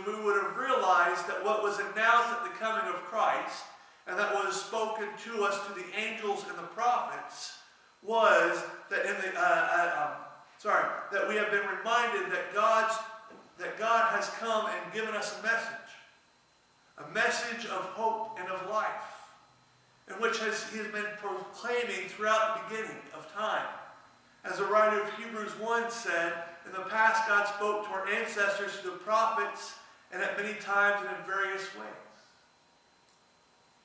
we would have realized that what was announced at the coming of Christ, and that was spoken to us to the angels and the prophets, was that that we have been reminded that God has come and given us a message of hope and of life, in which he has been proclaiming throughout the beginning of time. As the writer of Hebrews 1 said, in the past God spoke to our ancestors through the prophets, and at many times and in various ways.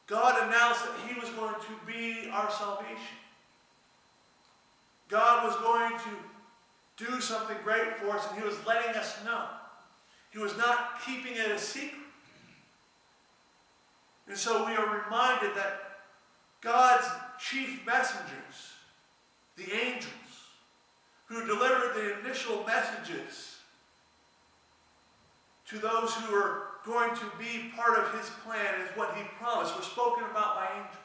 God announced that he was going to be our salvation. God was going to do something great for us, and he was letting us know. He was not keeping it a secret. And so we are reminded that God's chief messengers, the angels, who delivered the initial messages to those who were going to be part of his plan, is what he promised, were spoken about by angels.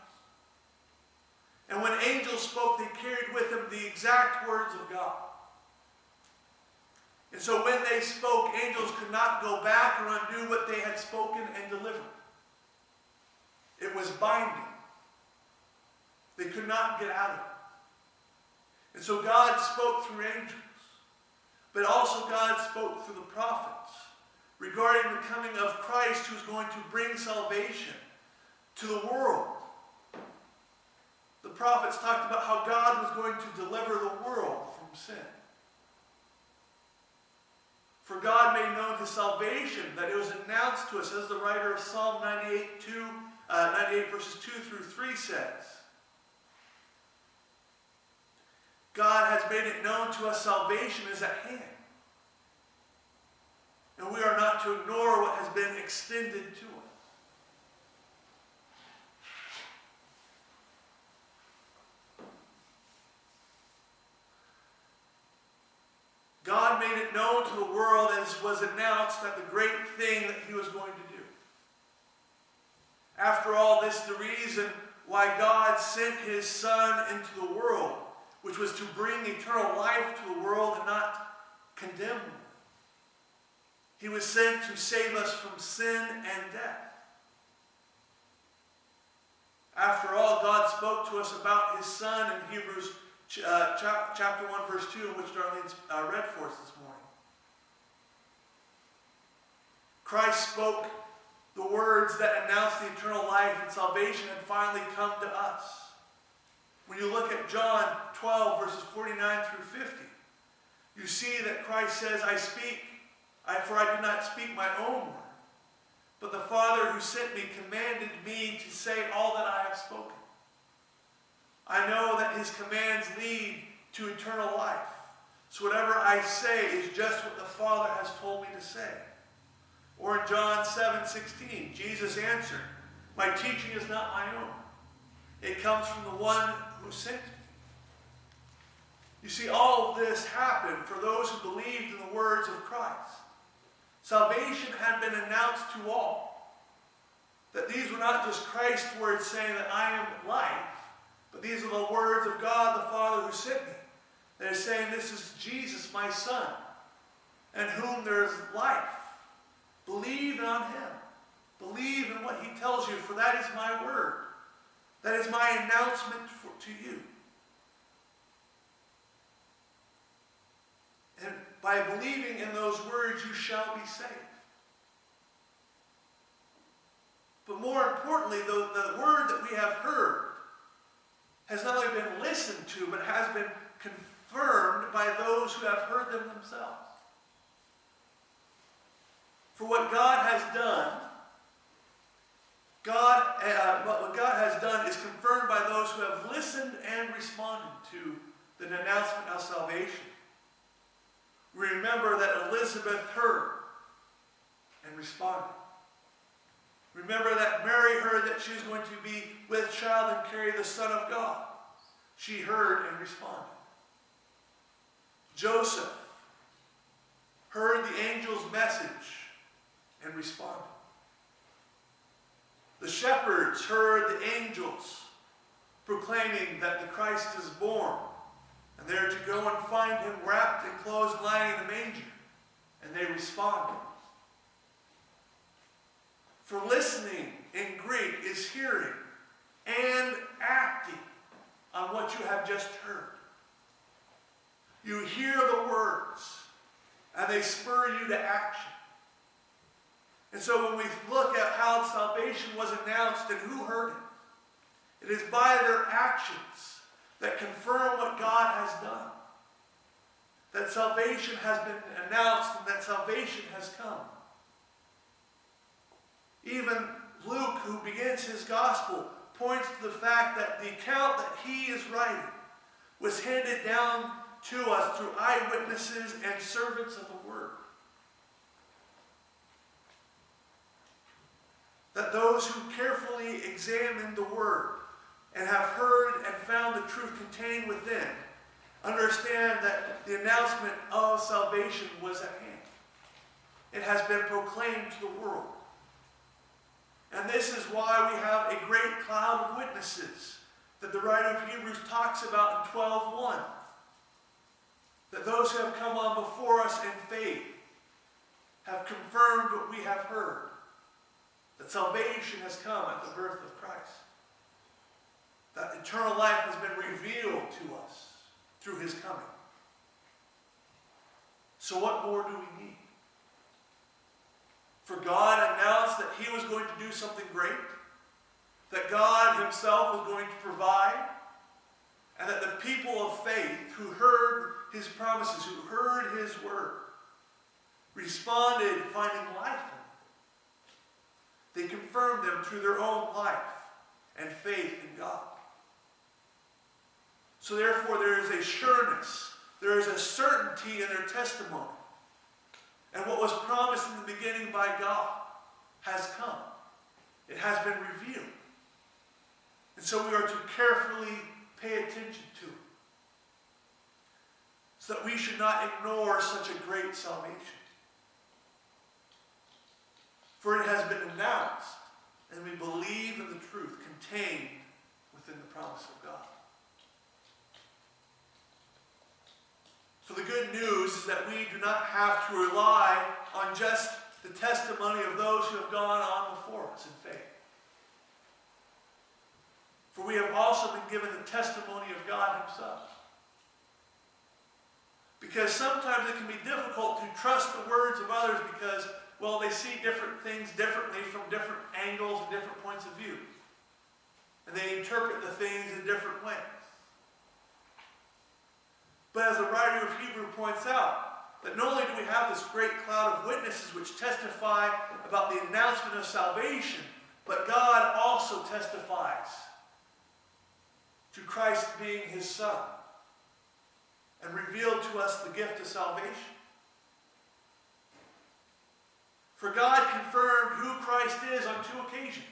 And when angels spoke, they carried with them the exact words of God. And so when they spoke, angels could not go back or undo what they had spoken and delivered. It was binding. They could not get out of it. And so God spoke through angels. But also God spoke through the prophets regarding the coming of Christ, who's going to bring salvation to the world. The prophets talked about how God was going to deliver the world from sin. For God made known his salvation, that it was announced to us, as the writer of Psalm 98 verses 2 through 3 says. God has made it known to us, salvation is at hand. And we are not to ignore what has been extended to us. God made it known to the world, as was announced, that the great thing that he was going to do. After all, this is the reason why God sent his Son into the world, which was to bring eternal life to the world and not condemn them. He was sent to save us from sin and death. After all, God spoke to us about his Son in Hebrews chapter 1, verse 2, which Darlene's read for us this morning. Christ spoke the words that announced the eternal life and salvation had finally come to us. When you look at John 12, verses 49 through 50, you see that Christ says, for I did not speak my own word, but the Father who sent me commanded me to say all that I have spoken. I know that his commands lead to eternal life. So whatever I say is just what the Father has told me to say. Or in John 7:16, Jesus answered, my teaching is not my own. It comes from the one who sent me. You see, all of this happened for those who believed in the words of Christ. Salvation had been announced to all. That these were not just Christ's words saying that I am life, but these are the words of God the Father who sent me. They're saying, this is Jesus, my Son, in whom there is life. Believe on him. Believe in what he tells you, for that is my word. That is my announcement to you. And by believing in those words, you shall be saved. But more importantly, the word that we have heard has not only been listened to, but has been confirmed by those who have heard them themselves. For what God has done, what God has done is confirmed by those who have listened and responded to the announcement of salvation. We remember that Elizabeth heard and responded. Remember that Mary heard that she was going to be with child and carry the Son of God. She heard and responded. Joseph heard the angel's message and responded. The shepherds heard the angels proclaiming that the Christ is born, and they are to go and find him wrapped in clothes and lying in the manger, and they responded. For listening in Greek is hearing and acting on what you have just heard. You hear the words, and they spur you to action. And so when we look at how salvation was announced and who heard it, it is by their actions that confirm what God has done. That salvation has been announced and that salvation has come. Even Luke, who begins his gospel, points to the fact that the account that he is writing was handed down to us through eyewitnesses and servants of the word. That those who carefully examine the word and have heard and found the truth contained within understand that the announcement of salvation was at hand. It has been proclaimed to the world. And this is why we have a great cloud of witnesses that the writer of Hebrews talks about in 12:1. That those who have come on before us in faith have confirmed what we have heard. That salvation has come at the birth of Christ. That eternal life has been revealed to us through his coming. So what more do we need? For God announced that he was going to do something great, that God himself was going to provide, and that the people of faith who heard his promises, who heard his word, responded finding life in it. They confirmed them through their own life and faith in God. So therefore there is a sureness, there is a certainty in their testimony. And what was promised in the beginning by God has come. It has been revealed. And so we are to carefully pay attention to it, so that we should not ignore such a great salvation. For it has been announced, and we believe in the truth contained within the promise of God. So the good news is that we do not have to rely on just the testimony of those who have gone on before us in faith. For we have also been given the testimony of God himself. Because sometimes it can be difficult to trust the words of others because, well, they see different things differently from different angles and different points of view. And they interpret the things in different ways. But as the writer of Hebrews points out, that not only do we have this great cloud of witnesses which testify about the announcement of salvation, but God also testifies to Christ being his Son and revealed to us the gift of salvation. For God confirmed who Christ is on two occasions.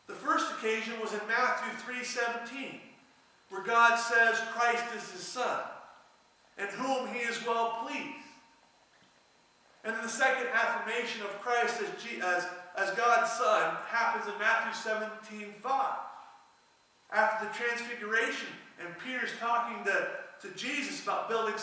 The first occasion was in Matthew 3:17, where God says Christ is his Son, in whom he is well pleased. And then the second affirmation of Christ as God's Son happens in Matthew 17:5. After the transfiguration, and Peter's talking to Jesus about building